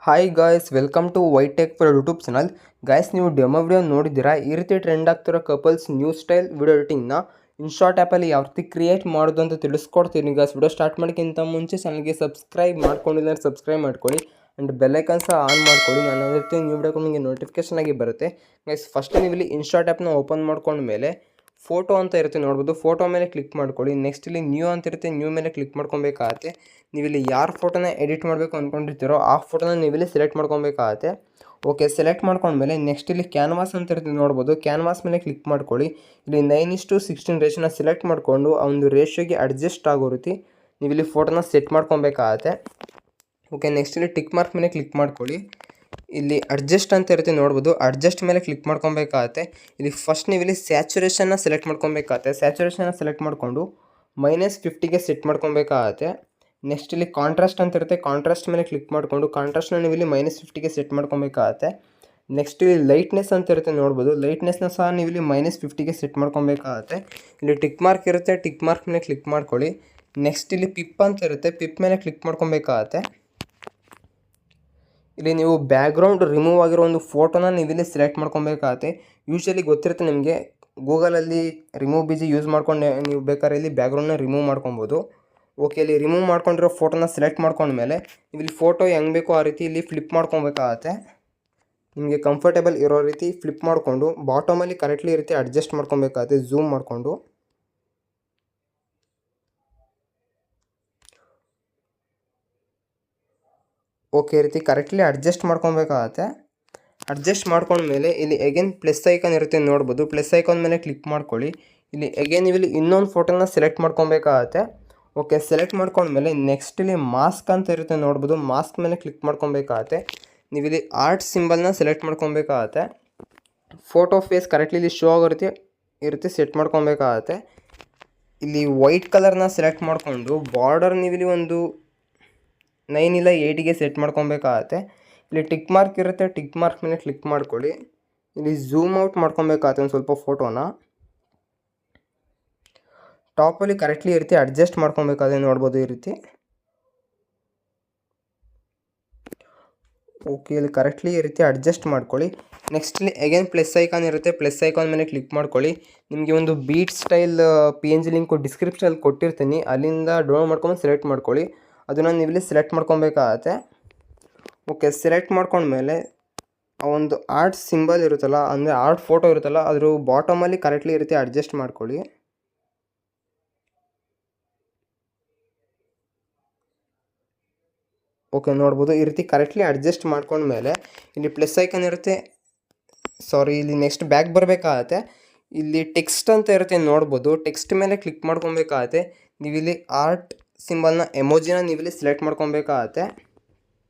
Hi guys, welcome to white tech for YouTube channel. Guys, ನೀವು demo video ನೋಡಿದ್ದೀರಾ. ಈ ರೀತಿ ಟ್ರೆಂಡ್ ಆಗ್ತಿರೋ ಕಪಲ್ಸ್ ನ್ಯೂ ಸ್ಟೈಲ್ ವಿಡಿಯೋ ಎಡಿಟಿಂಗ್ನ ಇನ್ಶಾರ್ಟ್ ಆ್ಯಪಲ್ಲಿ ಯಾವ ರೀತಿ ಕ್ರಿಯೇಟ್ ಮಾಡೋದು ಅಂತ ತಿಳಿಸ್ಕೊಡ್ತೀನಿ. ಗಾಯ್ಸ್, ವಿಡಿಯೋ ಸ್ಟಾರ್ಟ್ ಮಾಡೋಕ್ಕಿಂತ ಮುಂಚೆ ಚಾನಲ್ಗೆ ಸಬ್ಸ್ಕ್ರೈಬ್ ಮಾಡ್ಕೊಂಡಿಲ್ಲ ಅಂದರೆ ಸಬ್ಸ್ಕ್ರೈಬ್ ಮಾಡ್ಕೊಳ್ಳಿ ಆ್ಯಂಡ್ ಬೆಲ್ಲೈಕನ್ ಸಹ ಆನ್ ಮಾಡ್ಕೊಳ್ಳಿ. ನಾನು ರೀತಿ ನ್ಯೂ ವಿಡಿಯೋ ನಿಮಗೆ ನೋಟಿಫಿಕೇಶನ್ ಆಗಿ ಬರುತ್ತೆ. ಗೈಸ್, ಫಸ್ಟ್ ನೀವು ಇಲ್ಲಿ ಇನ್ಶಾರ್ಟ್ ಆ್ಯಪ್ನ ಓಪನ್ ಮಾಡ್ಕೊಂಡ್ಮೇಲೆ ಫೋಟೋ ಅಂತ ಇರುತ್ತೆ ನೋಡ್ಬೋದು. ಫೋಟೋ ಮೇಲೆ ಕ್ಲಿಕ್ ಮಾಡ್ಕೊಳ್ಳಿ. ನೆಕ್ಸ್ಟ್ ಇಲ್ಲಿ ನ್ಯೂ ಅಂತ ಇರುತ್ತೆ, ನ್ಯೂ ಮೇಲೆ ಕ್ಲಿಕ್ ಮಾಡ್ಕೊಬೇಕಾಗತ್ತೆ. ನೀವಿಲ್ಲಿ ಯಾರು ಫೋಟೋನ ಎಡಿಟ್ ಮಾಡಬೇಕು ಅಂದ್ಕೊಂಡಿರ್ತೀರೋ ಆ ಫೋಟೋನ ನೀವಿಲ್ಲಿ ಸೆಲೆಕ್ಟ್ ಮಾಡ್ಕೊಬೇಕಾಗತ್ತೆ. ಓಕೆ, ಸೆಲೆಕ್ಟ್ ಮಾಡ್ಕೊಂಡ್ಮೇಲೆ ನೆಕ್ಸ್ಟ್ ಇಲ್ಲಿ ಕ್ಯಾನ್ವಾಸ್ ಅಂತ ಇರುತ್ತೆ ನೋಡ್ಬೋದು. ಕ್ಯಾನ್ವಾಸ್ ಮೇಲೆ ಕ್ಲಿಕ್ ಮಾಡ್ಕೊಳ್ಳಿ. ಇಲ್ಲಿ 9:16 ರೇಷಿಯೋನ ಸೆಲೆಕ್ಟ್ ಮಾಡಿಕೊಂಡು ಆ ಒಂದು ರೇಷಿಯೋಗೆ ಅಡ್ಜಸ್ಟ್ ಆಗೋ ರೀತಿ ನೀವಿಲ್ಲಿ ಫೋಟೋನ ಸೆಟ್ ಮಾಡ್ಕೊಬೇಕಾಗತ್ತೆ. ಓಕೆ, ನೆಕ್ಸ್ಟ್ ಇಲ್ಲಿ ಟಿಕ್ ಮಾರ್ಕ್ ಮೇಲೆ ಕ್ಲಿಕ್ ಮಾಡ್ಕೊಳ್ಳಿ. ಇಲ್ಲಿ ಅಡ್ಜಸ್ಟ್ ಅಂತ ಇರುತ್ತೆ ನೋಡ್ಬೋದು. ಅಡ್ಜಸ್ಟ್ ಮೇಲೆ ಕ್ಲಿಕ್ ಮಾಡ್ಕೊಬೇಕಾಗತ್ತೆ. ಇಲ್ಲಿ ಫಸ್ಟ್ ನೀವು ಇಲ್ಲಿ ಸ್ಯಾಚುರೇಷನ್ನ ಸೆಲೆಕ್ಟ್ ಮಾಡ್ಕೊಬೇಕಾಗತ್ತೆ. ಸ್ಯಾಚುರೇಷನ್ನ ಸೆಲೆಕ್ಟ್ ಮಾಡಿಕೊಂಡು -50ಗೆ ಸೆಟ್ ಮಾಡ್ಕೊಬೇಕಾಗತ್ತೆ. ನೆಕ್ಸ್ಟ್ ಇಲ್ಲಿ ಕಾಂಟ್ರಾಸ್ಟ್ ಅಂತ ಇರುತ್ತೆ. ಕಾಂಟ್ರಾಸ್ಟ್ ಮೇಲೆ ಕ್ಲಿಕ್ ಮಾಡಿಕೊಂಡು ಕಾಂಟ್ರಾಸ್ಟ್ನ ನೀವು ಇಲ್ಲಿ -50ಗೆ ಸೆಟ್ ಮಾಡ್ಕೊಬೇಕಾಗತ್ತೆ. ನೆಕ್ಸ್ಟ್ ಇಲ್ಲಿ ಲೈಟ್ನೆಸ್ ಅಂತ ಇರುತ್ತೆ ನೋಡ್ಬೋದು. ಲೈಟ್ನೆಸ್ನ ಸಹ ನೀವು ಇಲ್ಲಿ -50ಗೆ ಸೆಟ್ ಮಾಡ್ಕೊಬೇಕಾಗತ್ತೆ. ಇಲ್ಲಿ ಟಿಕ್ ಮಾರ್ಕ್ ಇರುತ್ತೆ, ಟಿಕ್ ಮಾರ್ಕ್ ಮೇಲೆ ಕ್ಲಿಕ್ ಮಾಡ್ಕೊಳ್ಳಿ. ನೆಕ್ಸ್ಟ್ ಇಲ್ಲಿ ಪಿಪ್ ಅಂತ ಇರುತ್ತೆ, ಪಿಪ್ ಮೇಲೆ ಕ್ಲಿಕ್ ಮಾಡ್ಕೊಬೇಕಾಗತ್ತೆ. ಇಲ್ಲಿ ನೀವು ಬ್ಯಾಕ್ಗ್ರೌಂಡ್ ರಿಮೂವ್ ಆಗಿರೋ ಒಂದು ಫೋಟೋನ ನೀವಿಲ್ಲಿ ಸೆಲೆಕ್ಟ್ ಮಾಡ್ಕೊಬೇಕಾಗತ್ತೆ. ಯೂಶ್ವಲಿ ಗೊತ್ತಿರುತ್ತೆ ನಿಮಗೆ, ಗೂಗಲಲ್ಲಿ ರಿಮೂವ್ ಬಿಜಿ ಯೂಸ್ ಮಾಡ್ಕೊಂಡು ನೀವು ಬೇಕಾದ್ರೆ ಇಲ್ಲಿ ಬ್ಯಾಕ್ಗ್ರೌಂಡ್ನ ರಿಮೂವ್ ಮಾಡ್ಕೊಬೋದು. ಓಕೆ, ಇಲ್ಲಿ ರಿಮೂವ್ ಮಾಡ್ಕೊಂಡಿರೋ ಫೋಟೋನ ಸೆಲೆಕ್ಟ್ ಮಾಡ್ಕೊಂಡ್ಮೇಲೆ ಇಲ್ಲಿ ಫೋಟೋ ಹೆಂಗೆ ಬೇಕೋ ಆ ರೀತಿ ಇಲ್ಲಿ ಫ್ಲಿಪ್ ಮಾಡ್ಕೊಬೇಕಾಗತ್ತೆ. ನಿಮಗೆ ಕಂಫರ್ಟೇಬಲ್ ಇರೋ ರೀತಿ ಫ್ಲಿಪ್ ಮಾಡಿಕೊಂಡು ಬಾಟಮಲ್ಲಿ ಕರೆಕ್ಟ್ಲಿ ಈ ರೀತಿ ಅಡ್ಜಸ್ಟ್ ಮಾಡ್ಕೊಬೇಕಾಗತ್ತೆ, ಝೂಮ್ ಮಾಡಿಕೊಂಡು. ಓಕೆ, ಈ ರೀತಿ ಕರೆಕ್ಟ್ಲಿ ಅಡ್ಜಸ್ಟ್ ಮಾಡ್ಕೊಬೇಕಾಗತ್ತೆ. ಅಡ್ಜಸ್ಟ್ ಮಾಡ್ಕೊಂಡ್ಮೇಲೆ ಇಲ್ಲಿ ಎಗೇನ್ ಪ್ಲಸ್ ಐಕಾನ್ ಇರುತ್ತೆ ನೋಡ್ಬೋದು. ಪ್ಲಸ್ ಐಕಾನ್ ಮೇಲೆ ಕ್ಲಿಕ್ ಮಾಡ್ಕೊಳ್ಳಿ. ಇಲ್ಲಿ ಎಗೇನ್ ನೀವು ಇಲ್ಲಿ ಇನ್ನೊಂದು ಫೋಟೋನ ಸೆಲೆಕ್ಟ್ ಮಾಡ್ಕೊಬೇಕಾಗತ್ತೆ. ಓಕೆ, ಸೆಲೆಕ್ಟ್ ಮಾಡ್ಕೊಂಡ್ಮೇಲೆ ನೆಕ್ಸ್ಟ್ ಇಲ್ಲಿ ಮಾಸ್ಕ್ ಅಂತ ಇರುತ್ತೆ ನೋಡ್ಬೋದು. ಮಾಸ್ಕ್ ಮೇಲೆ ಕ್ಲಿಕ್ ಮಾಡ್ಕೊಬೇಕಾಗತ್ತೆ. ನೀವು ಇಲ್ಲಿ ಆರ್ಟ್ ಸಿಂಬಲ್ನ ಸೆಲೆಕ್ಟ್ ಮಾಡ್ಕೊಬೇಕಾಗತ್ತೆ. ಫೋಟೋ ಫೇಸ್ ಕರೆಕ್ಟ್ಲಿ ಇಲ್ಲಿ ಶೋ ಆಗೋ ರೀತಿ ಈ ರೀತಿ ಸೆಟ್ ಮಾಡ್ಕೊಬೇಕಾಗತ್ತೆ. ಇಲ್ಲಿ ವೈಟ್ ಕಲರ್ನ ಸೆಲೆಕ್ಟ್ ಮಾಡಿಕೊಂಡು ಬಾರ್ಡರ್ ನೀವು ಇಲ್ಲಿ ಒಂದು 9 ಇಲ್ಲ 8ಗೆ ಸೆಟ್ ಮಾಡ್ಕೊಬೇಕಾಗತ್ತೆ. ಇಲ್ಲಿ ಟಿಕ್ ಮಾರ್ಕ್ ಇರುತ್ತೆ, ಟಿಕ್ ಮಾರ್ಕ್ ಮೇಲೆ ಕ್ಲಿಕ್ ಮಾಡ್ಕೊಳ್ಳಿ. ಇಲ್ಲಿ ಝೂಮ್ ಔಟ್ ಮಾಡ್ಕೊಬೇಕಾಗತ್ತೆ ಒಂದು ಸ್ವಲ್ಪ ಫೋಟೋನ. ಟಾಪಲ್ಲಿ ಕರೆಕ್ಟ್ಲಿ ಈ ರೀತಿ ಅಡ್ಜಸ್ಟ್ ಮಾಡ್ಕೊಬೇಕಾದ್ರೆ ನೋಡ್ಬೋದು ಈ ರೀತಿ. ಓಕೆ, ಇಲ್ಲಿ ಕರೆಕ್ಟ್ಲಿ ಈ ರೀತಿ ಅಡ್ಜಸ್ಟ್ ಮಾಡ್ಕೊಳ್ಳಿ. ನೆಕ್ಸ್ಟ್ ಇಲ್ಲಿ ಅಗೇನ್ ಪ್ಲಸ್ ಐಕಾನ್ ಇರುತ್ತೆ, ಪ್ಲಸ್ ಐಕಾನ್ ಮೇಲೆ ಕ್ಲಿಕ್ ಮಾಡ್ಕೊಳ್ಳಿ. ನಿಮಗೆ ಒಂದು ಬೀಟ್ ಸ್ಟೈಲ್ PNG ಲಿಂಕು ಡಿಸ್ಕ್ರಿಪ್ಷನಲ್ಲಿ ಕೊಟ್ಟಿರ್ತೀನಿ, ಅಲ್ಲಿಂದ ಡೌನ್ಲೋಡ್ ಮಾಡ್ಕೊಂಡು ಸೆಲೆಕ್ಟ್ ಮಾಡ್ಕೊಳ್ಳಿ. ಅದನ್ನು ನೀವಿಲ್ಲಿ ಸೆಲೆಕ್ಟ್ ಮಾಡ್ಕೊಬೇಕಾಗತ್ತೆ. ಓಕೆ, ಸೆಲೆಕ್ಟ್ ಮಾಡ್ಕೊಂಡ್ಮೇಲೆ ಆ ಒಂದು ಆರ್ಟ್ ಸಿಂಬಲ್ ಇರುತ್ತಲ್ಲ, ಅಂದರೆ ಆರ್ಟ್ ಫೋಟೋ ಇರುತ್ತಲ್ಲ, ಅದ್ರ ಬಾಟಮಲ್ಲಿ ಕರೆಕ್ಟ್ಲಿ ಈ ರೀತಿ ಅಡ್ಜಸ್ಟ್ ಮಾಡ್ಕೊಳ್ಳಿ. ಓಕೆ, ನೋಡ್ಬೋದು ಈ ರೀತಿ ಕರೆಕ್ಟ್ಲಿ ಅಡ್ಜಸ್ಟ್ ಮಾಡ್ಕೊಂಡ್ಮೇಲೆ ಇಲ್ಲಿ ಪ್ಲಸ್ ಐಕನ್ ಇರುತ್ತೆ, ಇಲ್ಲಿ ನೆಕ್ಸ್ಟ್ ಬ್ಯಾಕ್ ಬರಬೇಕಾಗತ್ತೆ. ಇಲ್ಲಿ ಟೆಕ್ಸ್ಟ್ ಅಂತ ಇರುತ್ತೆ ನೋಡ್ಬೋದು. ಟೆಕ್ಸ್ಟ್ ಮೇಲೆ ಕ್ಲಿಕ್ ಮಾಡ್ಕೊಬೇಕಾಗತ್ತೆ. ನೀವಿಲ್ಲಿ ಆರ್ಟ್ ಸಿಂಬಲ್ನ ಎಮೋಜಿನ ನೀವಿಲ್ಲಿ ಸೆಲೆಕ್ಟ್ ಮಾಡ್ಕೊಬೇಕಾಗತ್ತೆ.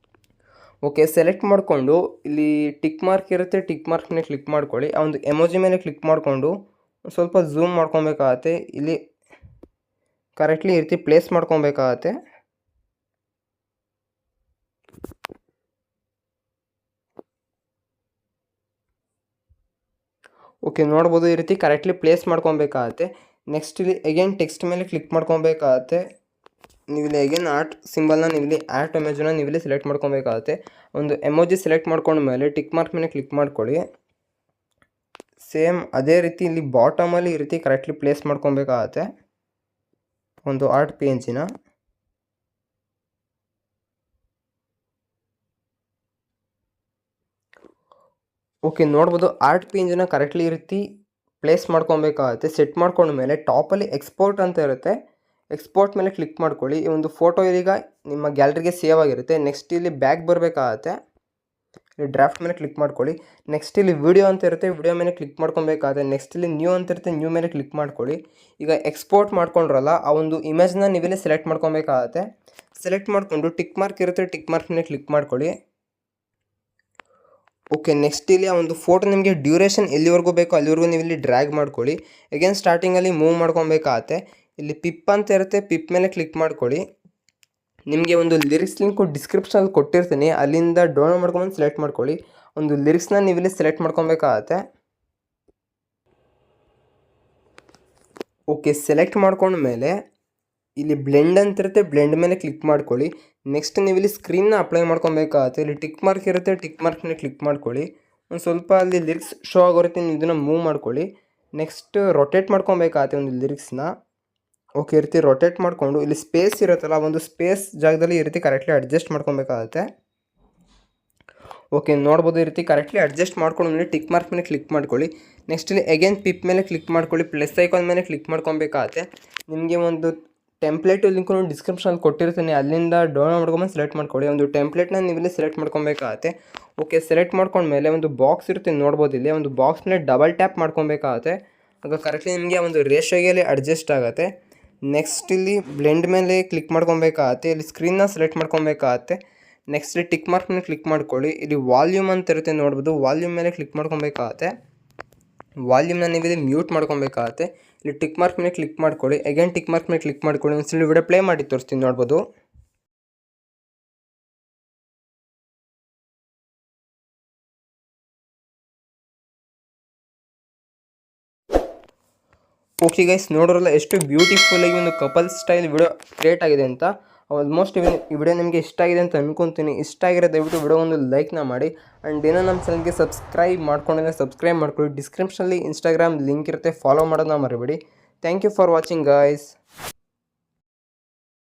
ಓಕೆ, ಸೆಲೆಕ್ಟ್ ಮಾಡಿಕೊಂಡು ಇಲ್ಲಿ ಟಿಕ್ ಮಾರ್ಕ್ ಇರುತ್ತೆ, ಟಿಕ್ ಮಾರ್ಕ್ ಮೇಲೆ ಕ್ಲಿಕ್ ಮಾಡ್ಕೊಳ್ಳಿ. ಆ ಒಂದು ಎಮೋಜಿ ಮೇಲೆ ಕ್ಲಿಕ್ ಮಾಡಿಕೊಂಡು ಸ್ವಲ್ಪ ಝೂಮ್ ಮಾಡ್ಕೊಬೇಕಾಗತ್ತೆ. ಇಲ್ಲಿ ಕರೆಕ್ಟ್ಲಿ ಈ ರೀತಿ ಪ್ಲೇಸ್ ಮಾಡ್ಕೊಬೇಕಾಗತ್ತೆ. ಓಕೆ, ನೋಡ್ಬೋದು ಈ ರೀತಿ ಕರೆಕ್ಟ್ಲಿ ಪ್ಲೇಸ್ ಮಾಡ್ಕೊಬೇಕಾಗತ್ತೆ. ನೆಕ್ಸ್ಟ್ ಇಲ್ಲಿ ಅಗೇನ್ ಟೆಕ್ಸ್ಟ್ ಮೇಲೆ ಕ್ಲಿಕ್ ಮಾಡ್ಕೊಬೇಕಾಗತ್ತೆ. ನೀವಿಲ್ಲಿ ಅಗೇನ್ ಆರ್ಟ್ ಸಿಂಬಲ್ನ ನೀವಿಲ್ಲಿ ಆರ್ಟ್ ಎಮೋಜಿನ ನೀವಿಲ್ಲಿ ಸೆಲೆಕ್ಟ್ ಮಾಡ್ಕೊಬೇಕಾಗತ್ತೆ. ಒಂದು ಎಮೋಜಿ ಸೆಲೆಕ್ಟ್ ಮಾಡ್ಕೊಂಡ್ಮೇಲೆ ಟಿಕ್ ಮಾರ್ಕ್ ಮೇಲೆ ಕ್ಲಿಕ್ ಮಾಡ್ಕೊಳ್ಳಿ. ಸೇಮ್ ಅದೇ ರೀತಿ ಇಲ್ಲಿ ಬಾಟಮಲ್ಲಿ ಈ ರೀತಿ ಕರೆಕ್ಟ್ಲಿ ಪ್ಲೇಸ್ ಮಾಡ್ಕೊಬೇಕಾಗತ್ತೆ ಒಂದು ಆರ್ಟ್ PNGನ. ಓಕೆ, ನೋಡ್ಬೋದು ಆರ್ಟ್ PNGನ ಕರೆಕ್ಟ್ಲಿ ಈ ರೀತಿ ಪ್ಲೇಸ್ ಮಾಡ್ಕೊಬೇಕಾಗತ್ತೆ. ಸೆಟ್ ಮಾಡ್ಕೊಂಡ್ಮೇಲೆ ಟಾಪಲ್ಲಿ ಎಕ್ಸ್ಪೋರ್ಟ್ ಅಂತ ಇರುತ್ತೆ, ಎಕ್ಸ್ಪೋರ್ಟ್ ಮೇಲೆ ಕ್ಲಿಕ್ ಮಾಡ್ಕೊಳ್ಳಿ. ಈ ಒಂದು ಫೋಟೋ ಈಗ ನಿಮ್ಮ ಗ್ಯಾಲರಿಗೆ ಸೇವ್ ಆಗಿರುತ್ತೆ. ನೆಕ್ಸ್ಟ್ ಇಲ್ಲಿ ಬ್ಯಾಕ್ ಬರಬೇಕಾಗತ್ತೆ. ಇಲ್ಲಿ ಡ್ರಾಫ್ಟ್ ಮೇಲೆ ಕ್ಲಿಕ್ ಮಾಡ್ಕೊಳ್ಳಿ. ನೆಕ್ಸ್ಟ್ ಇಲ್ಲಿ ವಿಡಿಯೋ ಅಂತ ಇರುತ್ತೆ, ವಿಡಿಯೋ ಮೇಲೆ ಕ್ಲಿಕ್ ಮಾಡ್ಕೊಬೇಕಾಗತ್ತೆ. ನೆಕ್ಸ್ಟ್ ಇಲ್ಲಿ ನ್ಯೂ ಅಂತ ಇರುತ್ತೆ, ನ್ಯೂ ಮೇಲೆ ಕ್ಲಿಕ್ ಮಾಡ್ಕೊಳ್ಳಿ. ಈಗ ಎಕ್ಸ್ಪೋರ್ಟ್ ಮಾಡ್ಕೊಂಡ್ರಲ್ಲ ಆ ಒಂದು ಇಮೇಜ್ನ ನೀವಿಲ್ಲಿ ಸೆಲೆಕ್ಟ್ ಮಾಡ್ಕೊಬೇಕಾಗತ್ತೆ. ಸೆಲೆಕ್ಟ್ ಮಾಡಿಕೊಂಡು ಟಿಕ್ ಮಾರ್ಕ್ ಇರುತ್ತೆ, ಟಿಕ್ ಮಾರ್ಕ್ ಮೇಲೆ ಕ್ಲಿಕ್ ಮಾಡ್ಕೊಳ್ಳಿ. ಓಕೆ, ನೆಕ್ಸ್ಟ್ ಇಲ್ಲಿ ಆ ಒಂದು ಫೋಟೋ ನಿಮಗೆ ಡ್ಯೂರೇಷನ್ ಎಲ್ಲಿವರೆಗೂ ಬೇಕೋ ಅಲ್ಲಿವರೆಗೂ ನೀವು ಇಲ್ಲಿ ಡ್ರ್ಯಾಗ್ ಮಾಡ್ಕೊಳ್ಳಿ. ಅಗೇನ್ ಸ್ಟಾರ್ಟಿಂಗಲ್ಲಿ ಮೂವ್ ಮಾಡ್ಕೊಬೇಕಾಗತ್ತೆ. ಇಲ್ಲಿ ಪಿಪ್ ಅಂತ ಇರುತ್ತೆ, ಪಿಪ್ ಮೇಲೆ ಕ್ಲಿಕ್ ಮಾಡ್ಕೊಳ್ಳಿ. ನಿಮಗೆ ಒಂದು ಲಿರಿಕ್ಸ್ ಲಿಂಕು ಡಿಸ್ಕ್ರಿಪ್ಷನಲ್ಲಿ ಕೊಟ್ಟಿರ್ತೀನಿ, ಅಲ್ಲಿಂದ ಡೌನ್ಲೋಡ್ ಮಾಡ್ಕೊಂಡು ಸೆಲೆಕ್ಟ್ ಮಾಡ್ಕೊಳ್ಳಿ. ಒಂದು ಲಿರಿಕ್ಸ್ನ ನೀವಿಲ್ಲಿ ಸೆಲೆಕ್ಟ್ ಮಾಡ್ಕೊಬೇಕಾಗತ್ತೆ. ಓಕೆ, ಸೆಲೆಕ್ಟ್ ಮಾಡ್ಕೊಂಡ್ಮೇಲೆ ಇಲ್ಲಿ ಬ್ಲೆಂಡ್ ಅಂತಿರುತ್ತೆ, ಬ್ಲೆಂಡ್ ಮೇಲೆ ಕ್ಲಿಕ್ ಮಾಡ್ಕೊಳ್ಳಿ. ನೆಕ್ಸ್ಟ್ ನೀವು ಇಲ್ಲಿ ಸ್ಕ್ರೀನ್ನ ಅಪ್ಲೈ ಮಾಡ್ಕೊಬೇಕಾಗತ್ತೆ. ಇಲ್ಲಿ ಟಿಕ್ ಮಾರ್ಕ್ ಇರುತ್ತೆ, ಟಿಕ್ ಮಾರ್ಕ್ನ ಕ್ಲಿಕ್ ಮಾಡ್ಕೊಳ್ಳಿ. ಒಂದು ಸ್ವಲ್ಪ ಅಲ್ಲಿ ಲಿರಿಕ್ಸ್ ಶೋ ಆಗೋರುತ್ತೆ, ನೀವು ಇದನ್ನು ಮೂವ್ ಮಾಡ್ಕೊಳ್ಳಿ. ನೆಕ್ಸ್ಟ್ ರೊಟೇಟ್ ಮಾಡ್ಕೊಬೇಕಾಗತ್ತೆ ಒಂದು ಲಿರಿಕ್ಸ್ನ. ಓಕೆ, ಈ ರೀತಿ ರೊಟೇಟ್ ಮಾಡಿಕೊಂಡು ಇಲ್ಲಿ ಸ್ಪೇಸ್ ಇರುತ್ತಲ್ಲ, ಒಂದು ಸ್ಪೇಸ್ ಜಾಗದಲ್ಲಿ ಈ ರೀತಿ ಕರೆಕ್ಟ್ಲಿ ಅಡ್ಜಸ್ಟ್ ಮಾಡ್ಕೊಬೇಕಾಗತ್ತೆ. ಓಕೆ, ನೋಡ್ಬೋದು ಈ ರೀತಿ ಕರೆಕ್ಟ್ಲಿ ಅಡ್ಜಸ್ಟ್ ಮಾಡ್ಕೊಂಡು ಮೇಲೆ ಟಿಕ್ ಮಾರ್ಕ್ ಮೇಲೆ ಕ್ಲಿಕ್ ಮಾಡ್ಕೊಳ್ಳಿ. ನೆಕ್ಸ್ಟ್ ಇಲ್ಲಿ ಅಗೇನ್ ಪಿಪ್ ಮೇಲೆ ಕ್ಲಿಕ್ ಮಾಡ್ಕೊಳ್ಳಿ, ಪ್ಲಸ್ ಐಕಾನ್ ಮೇಲೆ ಕ್ಲಿಕ್ ಮಾಡ್ಕೊಬೇಕಾಗತ್ತೆ. ನಿಮಗೆ ಒಂದು ಟೆಂಪ್ಲೇಟ್ ಲಿಂಕ್ ಡಿಸ್ಕ್ರಿಪ್ಷನಲ್ಲಿ ಕೊಟ್ಟಿರ್ತೀನಿ, ಅಲ್ಲಿಂದ ಡೌನ್ಲೋಡ್ ಮಾಡ್ಕೊಂಬಂದು ಸೆಲೆಕ್ಟ್ ಮಾಡ್ಕೊಳ್ಳಿ. ಒಂದು ಟೆಂಪ್ಲೇಟ್ನ ನೀವು ಇಲ್ಲಿ ಸೆಲೆಕ್ಟ್ ಮಾಡ್ಕೊಬೇಕಾಗತ್ತೆ. ಓಕೆ, ಸೆಲೆಕ್ಟ್ ಮಾಡ್ಕೊಂಡ್ಮೇಲೆ ಒಂದು ಬಾಕ್ಸ್ ಇರುತ್ತೆ ನೋಡ್ಬೋದು, ಇಲ್ಲಿ ಒಂದು ಬಾಕ್ಸ್ ಮೇಲೆ ಡಬಲ್ ಟ್ಯಾಪ್ ಮಾಡ್ಕೊಬೇಕಾಗತ್ತೆ. ಆಗ ಕರೆಕ್ಟ್ಲಿ ನಿಮಗೆ ಒಂದು ರೇಷಿಯೋಗೆ ಅಡ್ಜಸ್ಟ್ ಆಗುತ್ತೆ. ನೆಕ್ಸ್ಟ್ ಇಲ್ಲಿ ಬ್ಲೆಂಡ್ ಮೇಲೆ ಕ್ಲಿಕ್ ಮಾಡ್ಕೊಬೇಕಾಗತ್ತೆ. ಇಲ್ಲಿ ಸ್ಕ್ರೀನ್ನ ಸೆಲೆಕ್ಟ್ ಮಾಡ್ಕೊಬೇಕಾಗತ್ತೆ. ನೆಕ್ಸ್ಟ್ ಇಲ್ಲಿ ಟಿಕ್ ಮಾರ್ಕ್ ಮೇಲೆ ಕ್ಲಿಕ್ ಮಾಡ್ಕೊಳ್ಳಿ. ಇಲ್ಲಿ ವಾಲ್ಯೂಮ್ ಅಂತ ಇರುತ್ತೆ ನೋಡ್ಬೋದು, ವಾಲ್ಯೂಮ್ ಮೇಲೆ ಕ್ಲಿಕ್ ಮಾಡ್ಕೊಬೇಕಾಗತ್ತೆ. ವಾಲ್ಯೂಮ್ನ ನೀವು ಇಲ್ಲಿ ಮ್ಯೂಟ್ ಮಾಡ್ಕೊಬೇಕಾಗತ್ತೆ. ಇಲ್ಲಿ ಟಿಕ್ ಮಾರ್ಕ್ ಮೇಲೆ ಕ್ಲಿಕ್ ಮಾಡ್ಕೊಳ್ಳಿ, ಅಗೇನ್ ಟಿಕ್ ಮಾರ್ಕ್ ಮೇಲೆ ಕ್ಲಿಕ್ ಮಾಡ್ಕೊಳ್ಳಿ. ಒಂದ್ಸಲ ವಿಡಿಯೋ ಪ್ಲೇ ಮಾಡಿ ತೋರಿಸ್ತೀನಿ ನೋಡ್ಬೋದು. ಓಕೆ ಗೈಸ್, ನೋಡೋರಲ್ಲ ಎಷ್ಟು ಬ್ಯೂಟಿಫುಲ್ಲಾಗಿ ಒಂದು ಕಪಲ್ ಸ್ಟೈಲ್ ವಿಡಿಯೋ ಕ್ರಿಯೇಟ್ ಆಗಿದೆ ಅಂತ. ಆಲ್ಮೋಸ್ಟ್ ಈ ವಿಡಿಯೋ ನಿಮಗೆ ಇಷ್ಟ ಆಗಿದೆ ಅಂತ ಅಂದ್ಕೊತೀನಿ. ಇಷ್ಟ ಆಗಿರೋ ದಯವಿಟ್ಟು ವಿಡಿಯೋ ಒಂದು ಲೈಕ್ನ ಮಾಡಿ. ಆ್ಯಂಡ್ ಏನೋ ನಮ್ಮ ಚಾನಲ್ಗೆ ಸಬ್ಸ್ಕ್ರೈಬ್ ಮಾಡ್ಕೊಂಡಿದ್ರೆ ಸಬ್ಸ್ಕ್ರೈಬ್ ಮಾಡ್ಕೊಳ್ಳಿ. ಡಿಸ್ಕ್ರಿಪ್ಷನಲ್ಲಿ ಇನ್ಸ್ಟಾಗ್ರಾಮ್ ಲಿಂಕ್ ಇರುತ್ತೆ, ಫಾಲೋ ಮಾಡೋದನ್ನ ಮರಿಬೇಡಿ. Thank you for watching guys.